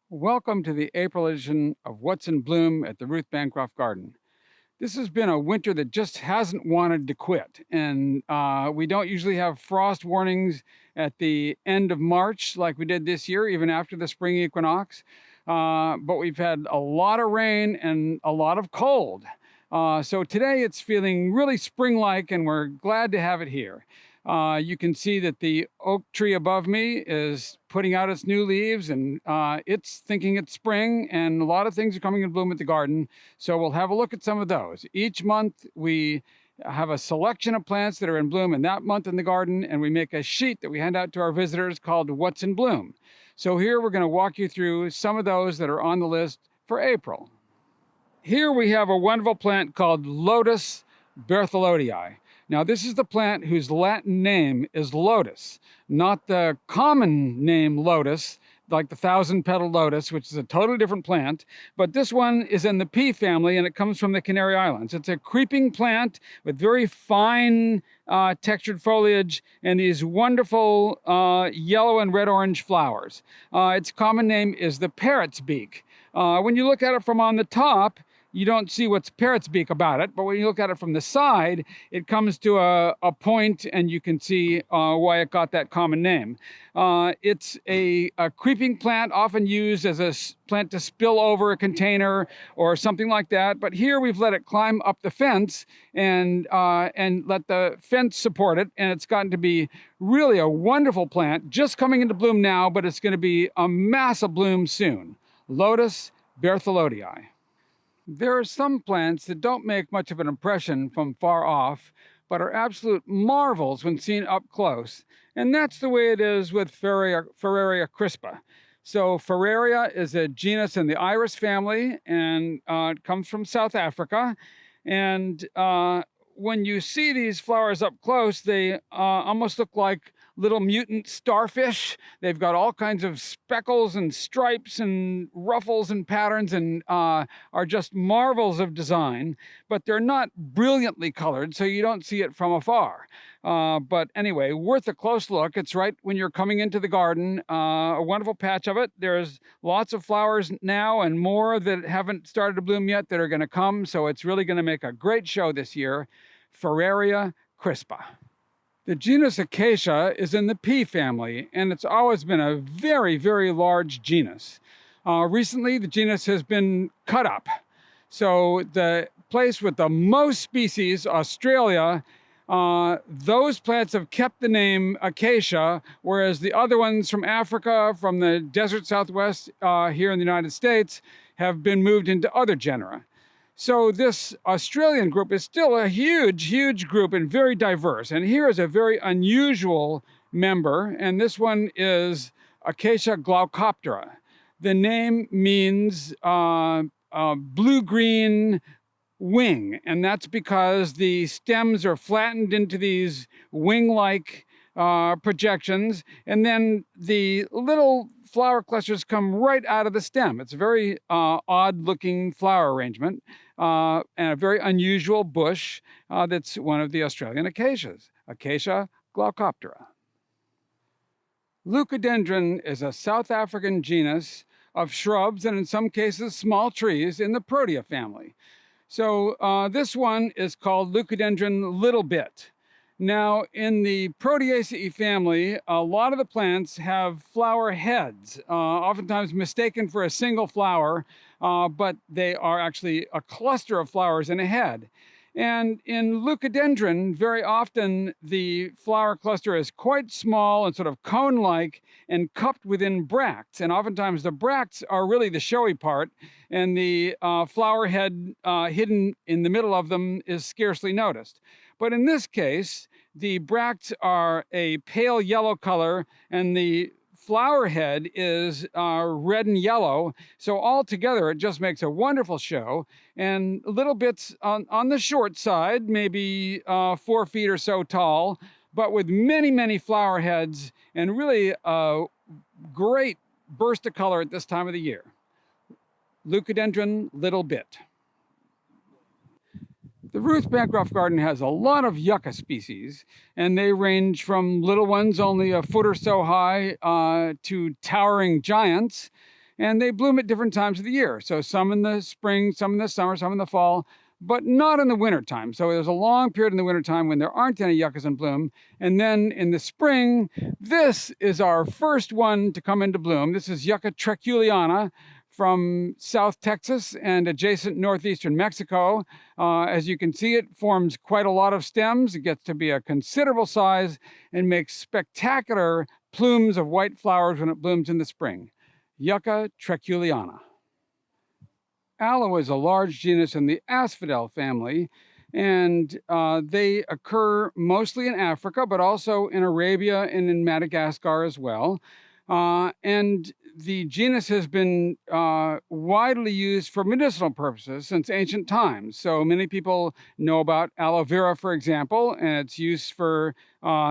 Welcome to the April edition of What's in Bloom at the Ruth Bancroft Garden. This has been a winter that just hasn't wanted to quit, and we don't usually have frost warnings at the end of March like we did this year, even after the spring equinox. But we've had a lot of rain and a lot of cold. So today it's feeling really spring-like, and we're glad to have it here. You can see that the oak tree above me is putting out its new leaves, and it's thinking it's spring, and a lot of things are coming in bloom at the garden. So we'll have a look at some of those. Each month we have a selection of plants that are in bloom in that month in the garden, and we make a sheet that we hand out to our visitors called What's in Bloom. So here we're going to walk you through some of those that are on the list for April. Here we have a wonderful plant called Lotus berthelotii. Now, this is the plant whose Latin name is lotus, not the common name lotus, like the thousand-petaled lotus, which is a totally different plant. But this one is in the pea family, and it comes from the Canary Islands. It's a creeping plant with very fine textured foliage and these wonderful yellow and red-orange flowers. Its common name is the parrot's beak. When you look at it from on the top, you don't see what's parrot's beak about it, but when you look at it from the side, it comes to a point, and you can see why it got that common name. It's a creeping plant, often used as a plant to spill over a container or something like that. But here we've let it climb up the fence and let the fence support it, and it's gotten to be really a wonderful plant, just coming into bloom now, but it's going to be a massive bloom soon. Lotus berthelotii. There are some plants that don't make much of an impression from far off, but are absolute marvels when seen up close. And that's the way it is with Ferraria crispa. So Ferraria is a genus in the iris family, and it comes from South Africa. And when you see these flowers up close, they almost look like little mutant starfish. They've got all kinds of speckles and stripes and ruffles and patterns, and are just marvels of design, but they're not brilliantly colored, so you don't see it from afar. But anyway, worth a close look. It's right when you're coming into the garden, a wonderful patch of it. There's lots of flowers now and more that haven't started to bloom yet that are going to come, so it's really going to make a great show this year. Ferraria crispa. The genus Acacia is in the pea family, and it's always been a very, very large genus. Recently, the genus has been cut up. So the place with the most species, Australia, those plants have kept the name Acacia, whereas the other ones from Africa, from the desert Southwest here in the United States, have been moved into other genera. So this Australian group is still a huge, huge group and very diverse. And here is a very unusual member, and this one is Acacia glaucoptera. The name means blue-green wing, and that's because the stems are flattened into these wing-like projections, and then the little flower clusters come right out of the stem. It's a very odd-looking flower arrangement, and a very unusual bush that's one of the Australian acacias, Acacia glaucoptera. Leucadendron is a South African genus of shrubs, and in some cases small trees, in the Protea family. So this one is called Leucadendron Little Bit. Now, in the Proteaceae family, a lot of the plants have flower heads, oftentimes mistaken for a single flower, but they are actually a cluster of flowers in a head. And in Leucadendron, very often the flower cluster is quite small and sort of cone-like and cupped within bracts. And oftentimes the bracts are really the showy part, and the flower head hidden in the middle of them is scarcely noticed. But in this case, the bracts are a pale yellow color, and the flower head is red and yellow. So altogether, it just makes a wonderful show. And little bits on the short side, maybe 4 feet or so tall, but with many, many flower heads, and really a great burst of color at this time of the year. Leucadendron Little Bit. The Ruth Bancroft Garden has a lot of yucca species, and they range from little ones only a foot or so high to towering giants. And they bloom at different times of the year. So some in the spring, some in the summer, some in the fall, but not in the wintertime. So there's a long period in the wintertime when there aren't any yuccas in bloom. And then in the spring, this is our first one to come into bloom. This is Yucca treculeana from South Texas and adjacent northeastern Mexico. As you can see, it forms quite a lot of stems. It gets to be a considerable size and makes spectacular plumes of white flowers when it blooms in the spring. Yucca treculeana. Aloe is a large genus in the asphodel family, and they occur mostly in Africa, but also in Arabia and in Madagascar as well. And the genus has been widely used for medicinal purposes since ancient times. So many people know about aloe vera, for example, and its use for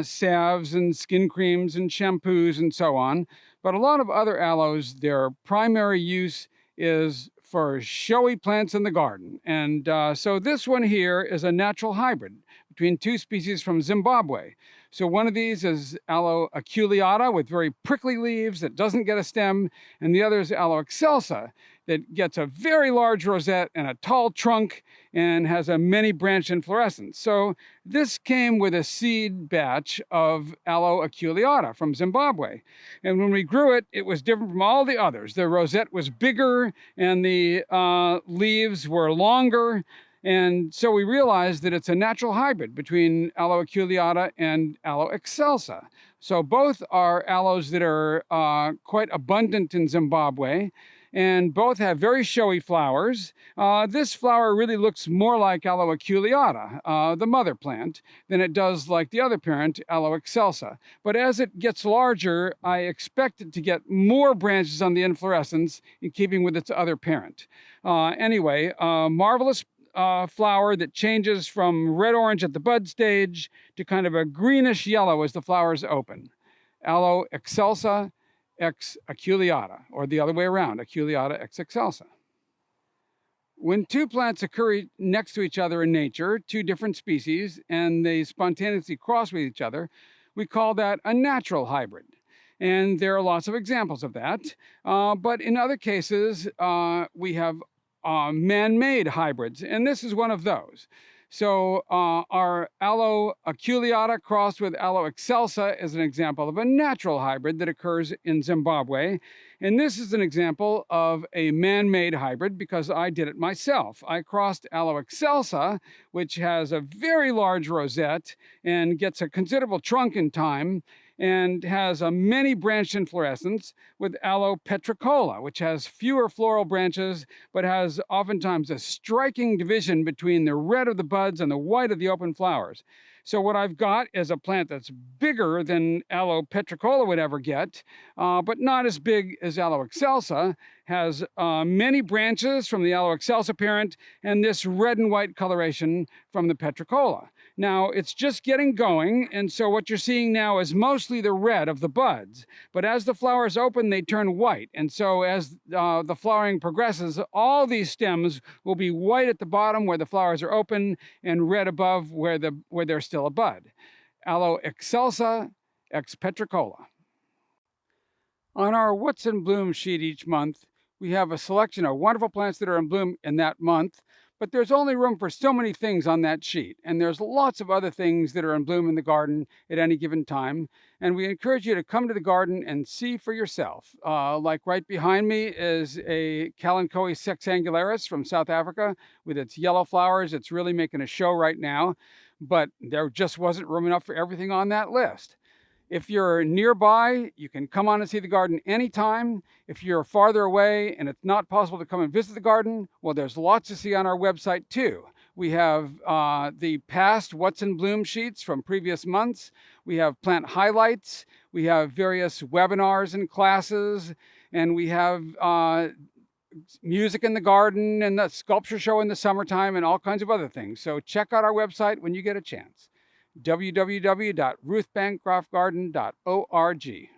salves and skin creams and shampoos and so on. But a lot of other aloes, their primary use is for showy plants in the garden. And so this one here is a natural hybrid between two species from Zimbabwe. So one of these is Aloe aculeata with very prickly leaves that doesn't get a stem, and the other is Aloe excelsa that gets a very large rosette and a tall trunk and has a many-branched inflorescence. So this came with a seed batch of Aloe aculeata from Zimbabwe. And when we grew it, it was different from all the others. The rosette was bigger and the leaves were longer. And so we realized that it's a natural hybrid between Aloe aculeata and Aloe excelsa. So both are aloes that are quite abundant in Zimbabwe, and both have very showy flowers. This flower really looks more like Aloe aculeata, the mother plant, than it does like the other parent, Aloe excelsa. But as it gets larger, I expect it to get more branches on the inflorescence in keeping with its other parent. Anyway, marvelous flower that changes from red-orange at the bud stage to kind of a greenish yellow as the flowers open. Aloe excelsa ex aculeata, or the other way around, aculeata ex excelsa. When two plants occur next to each other in nature, two different species, and they spontaneously cross with each other, we call that a natural hybrid. And there are lots of examples of that. But in other cases, we have man-made hybrids, and this is one of those. So our Aloe aculeata crossed with Aloe excelsa is an example of a natural hybrid that occurs in Zimbabwe. And this is an example of a man-made hybrid because I did it myself. I crossed Aloe excelsa, which has a very large rosette and gets a considerable trunk in time, and has a many-branched inflorescence, with Aloe petricola, which has fewer floral branches, but has oftentimes a striking division between the red of the buds and the white of the open flowers. So what I've got is a plant that's bigger than Aloe petricola would ever get, but not as big as Aloe excelsa, has many branches from the Aloe excelsa parent, and this red and white coloration from the petricola. Now, it's just getting going, and so what you're seeing now is mostly the red of the buds. But as the flowers open, they turn white. And so as the flowering progresses, all these stems will be white at the bottom where the flowers are open and red above where they're still a bud. Aloe excelsa ex petricola. On our What's in Bloom sheet each month, we have a selection of wonderful plants that are in bloom in that month. But there's only room for so many things on that sheet, and there's lots of other things that are in bloom in the garden at any given time. And we encourage you to come to the garden and see for yourself. Like right behind me is a Kalanchoe sexangularis from South Africa with its yellow flowers. It's really making a show right now, but there just wasn't room enough for everything on that list. If you're nearby, you can come on and see the garden anytime. If you're farther away and it's not possible to come and visit the garden, well, there's lots to see on our website too. We have the past What's in Bloom sheets from previous months. We have plant highlights. We have various webinars and classes. And we have music in the garden and the sculpture show in the summertime and all kinds of other things. So check out our website when you get a chance. www.ruthbancroftgarden.org.